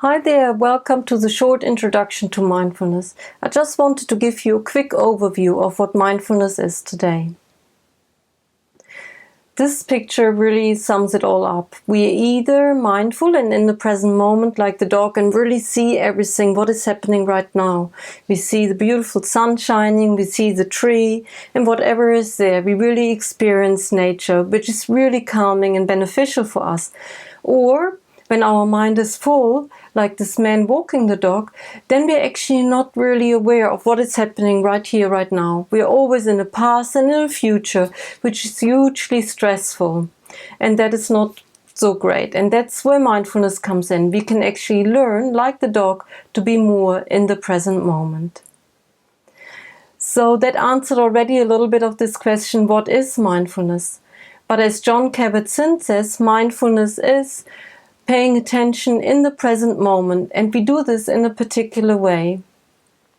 Hi there, welcome to the short introduction to mindfulness. I just wanted to give you a quick overview of what mindfulness is today. This picture really sums it all up. We are either mindful and in the present moment like the dog and really see everything, what is happening right now. We see the beautiful sun shining, we see the tree, and whatever is there, we really experience nature, which is really calming and beneficial for us. Or when our mind is full, like this man walking the dog, then we're actually not really aware of what is happening right here, right now. We're always in the past and in the future, which is hugely stressful. And that is not so great. And that's where mindfulness comes in. We can actually learn, like the dog, to be more in the present moment. So that answered already a little bit of this question, what is mindfulness? But as John Kabat-Zinn says, mindfulness is paying attention in the present moment, and we do this in a particular way.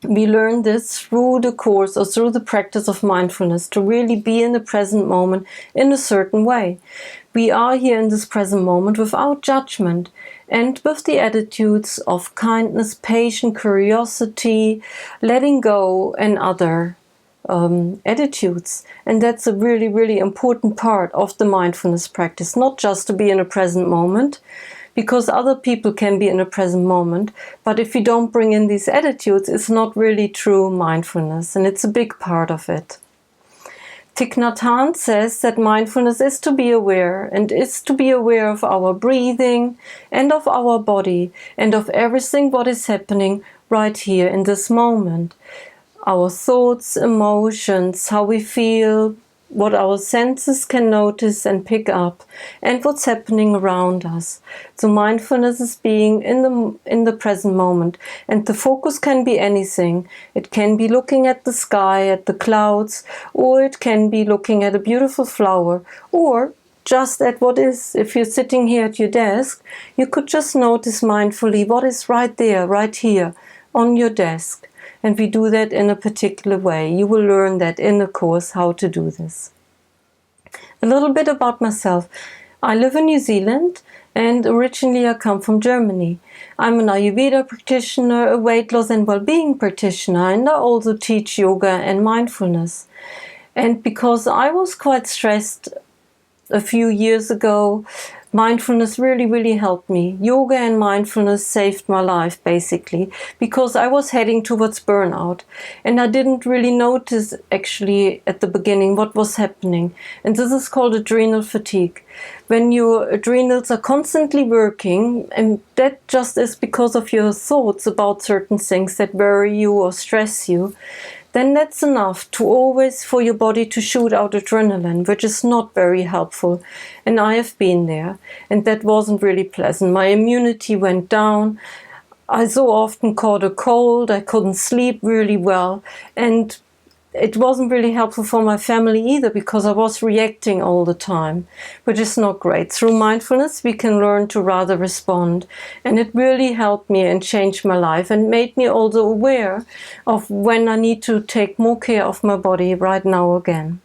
We learn this through the course or through the practice of mindfulness, to really be in the present moment in a certain way. We are here in this present moment without judgment and with the attitudes of kindness, patience, curiosity, letting go, and other attitudes. And that's a really, really important part of the mindfulness practice, not just to be in a present moment, because other people can be in a present moment, but if you don't bring in these attitudes, it's not really true mindfulness, and it's a big part of it. Thich Nhat Hanh says that mindfulness is to be aware, and is to be aware of our breathing and of our body and of everything what is happening right here in this moment. Our thoughts, emotions, how we feel, what our senses can notice and pick up, and what's happening around us. So mindfulness is being in the present moment, and the focus can be anything. It can be looking at the sky, at the clouds, or it can be looking at a beautiful flower, or just at what is. If you're sitting here at your desk, you could just notice mindfully what is right there, right here, on your desk. And we do that in a particular way. You will learn that in the course how to do this. A little bit about myself. I live in New Zealand and originally I come from Germany. I'm an Ayurveda practitioner, a weight loss and well-being practitioner, and I also teach yoga and mindfulness. And because I was quite stressed a few years ago, mindfulness really helped me. Yoga and mindfulness saved my life, basically, because I was heading towards burnout. And I didn't really notice, actually, at the beginning, what was happening. And this is called adrenal fatigue. When your adrenals are constantly working, and that just is because of your thoughts about certain things that worry you or stress you, then that's enough to always for your body to shoot out adrenaline, which is not very helpful. And I have been there, and that wasn't really pleasant. My immunity went down. I so often caught a cold. I couldn't sleep really well, and it wasn't really helpful for my family either, because I was reacting all the time, which is not great. Through mindfulness, we can learn to rather respond. And it really helped me and changed my life and made me also aware of when I need to take more care of my body right now again.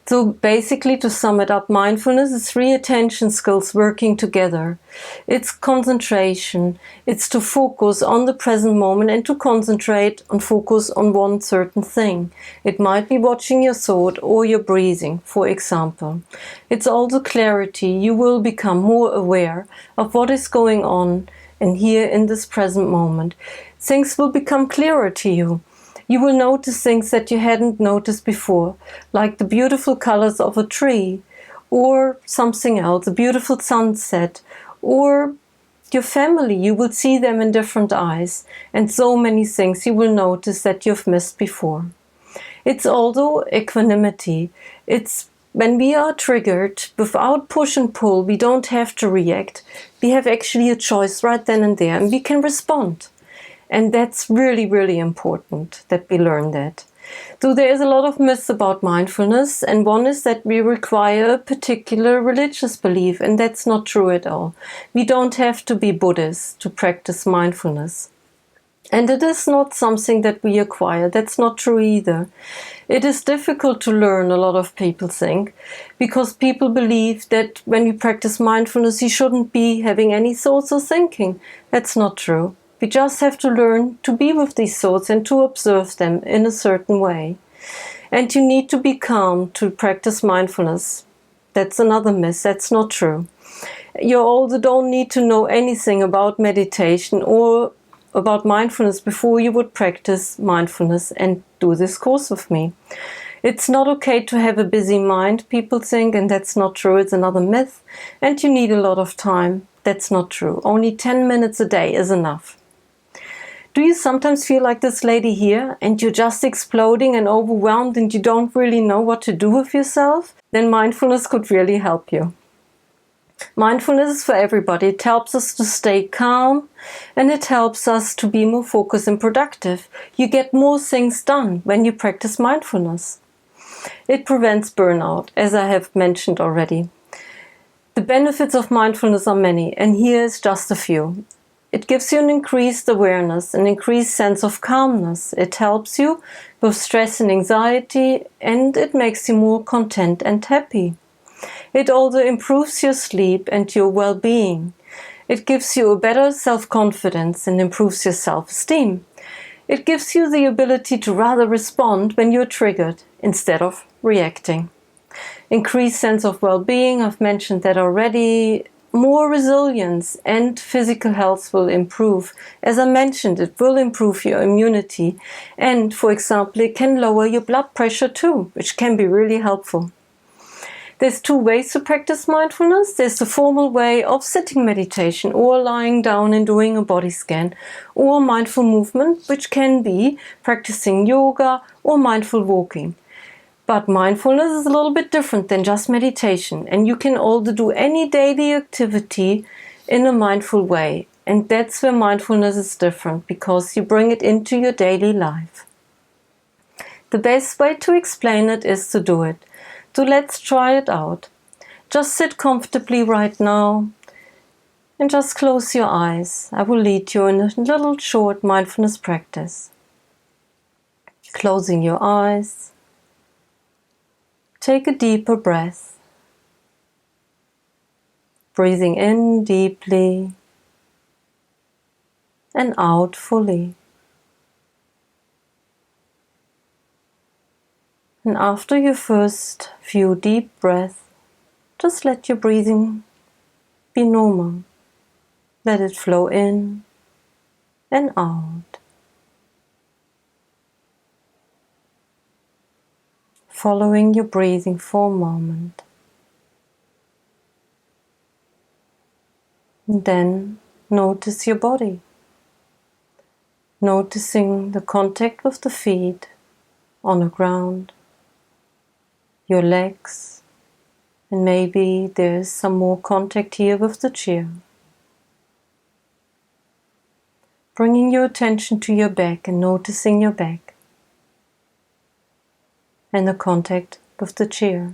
So basically, to sum it up, mindfulness is 3 attention skills working together. It's concentration. It's to focus on the present moment and to concentrate and focus on one certain thing. It might be watching your thought or your breathing, for example. It's also clarity. You will become more aware of what is going on and here in this present moment. Things will become clearer to you. You will notice things that you hadn't noticed before, like the beautiful colors of a tree, or something else, a beautiful sunset, or your family. You will see them in different eyes, and so many things you will notice that you've missed before. It's also equanimity. It's when we are triggered, without push and pull, we don't have to react. We have actually a choice right then and there, and we can respond. And that's really important that we learn that. So there is a lot of myths about mindfulness, and one is that we require a particular religious belief, and that's not true at all. We don't have to be Buddhist to practice mindfulness. And it is not something that we acquire. That's not true either. It is difficult to learn, a lot of people think, because people believe that when you practice mindfulness, you shouldn't be having any thoughts or thinking. That's not true. We just have to learn to be with these thoughts and to observe them in a certain way. And you need to be calm to practice mindfulness. That's another myth. That's not true. You also don't need to know anything about meditation or about mindfulness before you would practice mindfulness and do this course with me. It's not okay to have a busy mind, people think, and that's not true. It's another myth. And you need a lot of time. That's not true. Only 10 minutes a day is enough. Do you sometimes feel like this lady here and you're just exploding and overwhelmed and you don't really know what to do with yourself? Then mindfulness could really help you. Mindfulness is for everybody. It helps us to stay calm and it helps us to be more focused and productive. You get more things done when you practice mindfulness. It prevents burnout, as I have mentioned already. The benefits of mindfulness are many, and here is just a few. It gives you an increased awareness, an increased sense of calmness. It helps you with stress and anxiety, and it makes you more content and happy. It also improves your sleep and your well-being. It gives you a better self-confidence and improves your self-esteem. It gives you the ability to rather respond when you're triggered instead of reacting. Increased sense of well-being, I've mentioned that already. More resilience and physical health will improve. As I mentioned, it will improve your immunity. And, for example, it can lower your blood pressure too, which can be really helpful. There's two ways to practice mindfulness. There's the formal way of sitting meditation or lying down and doing a body scan, or mindful movement, which can be practicing yoga or mindful walking. But mindfulness is a little bit different than just meditation, and you can also do any daily activity in a mindful way. And that's where mindfulness is different, because you bring it into your daily life. The best way to explain it is to do it. So let's try it out. Just sit comfortably right now and just close your eyes. I will lead you in a little short mindfulness practice. Closing your eyes. Take a deeper breath. Breathing in deeply and out fully. And after your first few deep breaths, just let your breathing be normal. Let it flow in and out. Following your breathing for a moment. And then notice your body. Noticing the contact with the feet on the ground, your legs, and maybe there's some more contact here with the chair. Bringing your attention to your back and noticing your back and the contact with the chair.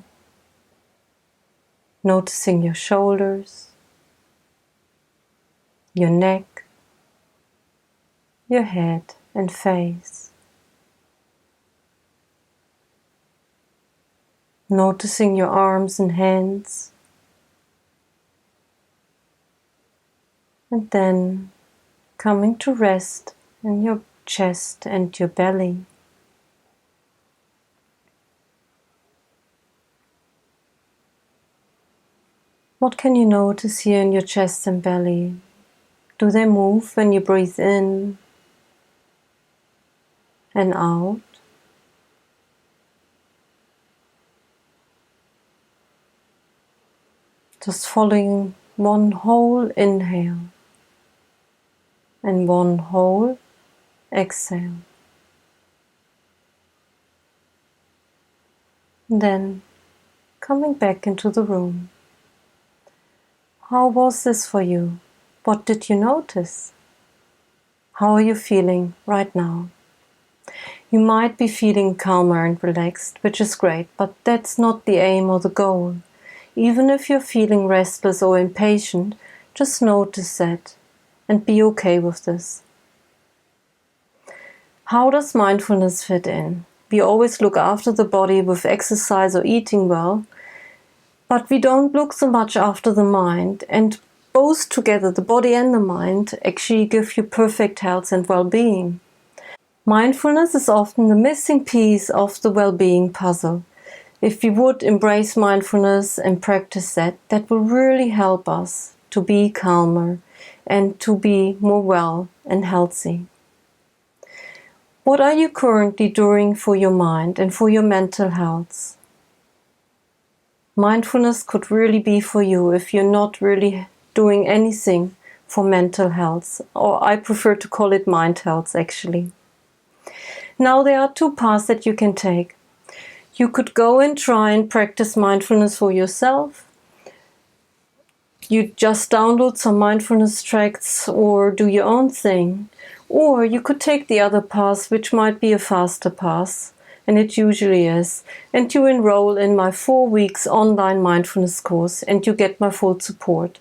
Noticing your shoulders, your neck, your head and face. Noticing your arms and hands. And then coming to rest in your chest and your belly. What can you notice here in your chest and belly? Do they move when you breathe in and out? Just following one whole inhale and one whole exhale. And then coming back into the room. How was this for you? What did you notice? How are you feeling right now? You might be feeling calmer and relaxed, which is great, but that's not the aim or the goal. Even if you're feeling restless or impatient, just notice that and be okay with this. How does mindfulness fit in? We always look after the body with exercise or eating well, but we don't look so much after the mind, and both together, the body and the mind, actually give you perfect health and well-being. Mindfulness is often the missing piece of the well-being puzzle. If we would embrace mindfulness and practice that, that will really help us to be calmer and to be more well and healthy. What are you currently doing for your mind and for your mental health? Mindfulness could really be for you if you're not really doing anything for mental health, or I prefer to call it mind health actually. Now there are two paths that you can take. You could go and try and practice mindfulness for yourself. You just download some mindfulness tracts or do your own thing. Or you could take the other path, which might be a faster path, and it usually is, and you enroll in my 4 weeks online mindfulness course and you get my full support.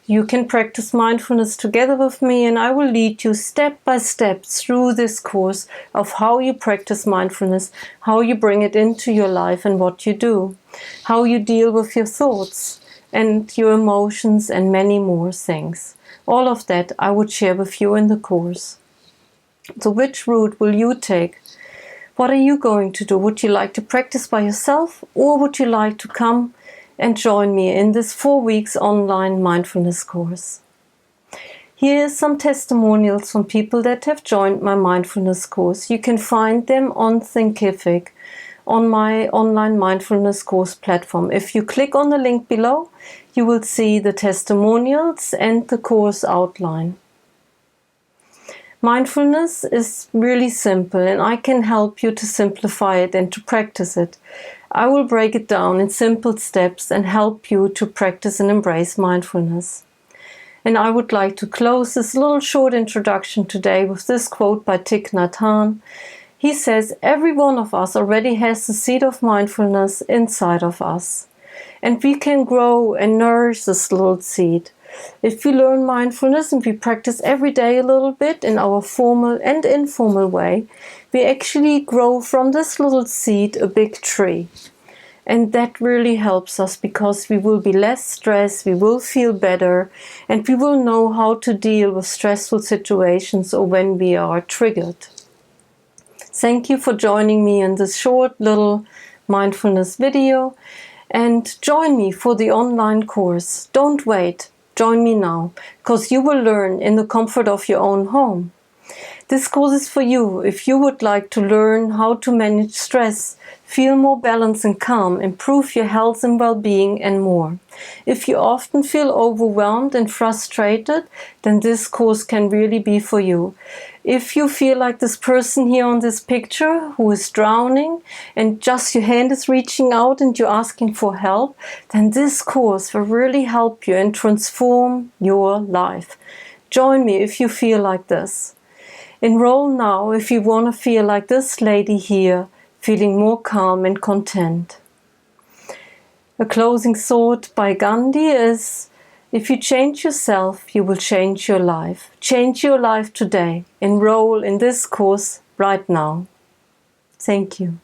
You can practice mindfulness together with me, and I will lead you step by step through this course of how you practice mindfulness, how you bring it into your life and what you do, how you deal with your thoughts and your emotions and many more things. All of that I would share with you in the course. So which route will you take? What are you going to do? Would you like to practice by yourself, or would you like to come and join me in this 4 weeks online mindfulness course? Here are some testimonials from people that have joined my mindfulness course. You can find them on Thinkific, on my online mindfulness course platform. If you click on the link below, you will see the testimonials and the course outline. Mindfulness is really simple, and I can help you to simplify it and to practice it. I will break it down in simple steps and help you to practice and embrace mindfulness. And I would like to close this little short introduction today with this quote by Thich Nhat Hanh. He says, "Every one of us already has the seed of mindfulness inside of us. And we can grow and nourish this little seed. If we learn mindfulness and we practice every day a little bit in our formal and informal way, we actually grow from this little seed a big tree. And that really helps us because we will be less stressed, we will feel better, and we will know how to deal with stressful situations or when we are triggered." Thank you for joining me in this short little mindfulness video, and join me for the online course. Don't wait, join me now, because you will learn in the comfort of your own home. This course is for you if you would like to learn how to manage stress, feel more balanced and calm, improve your health and well-being, and more. If you often feel overwhelmed and frustrated, then this course can really be for you. If you feel like this person here on this picture who is drowning and just your hand is reaching out and you're asking for help, then this course will really help you and transform your life. Join me if you feel like this. Enroll now if you want to feel like this lady here, feeling more calm and content. A closing thought by Gandhi is, if you change yourself, you will change your life. Change your life today. Enroll in this course right now. Thank you.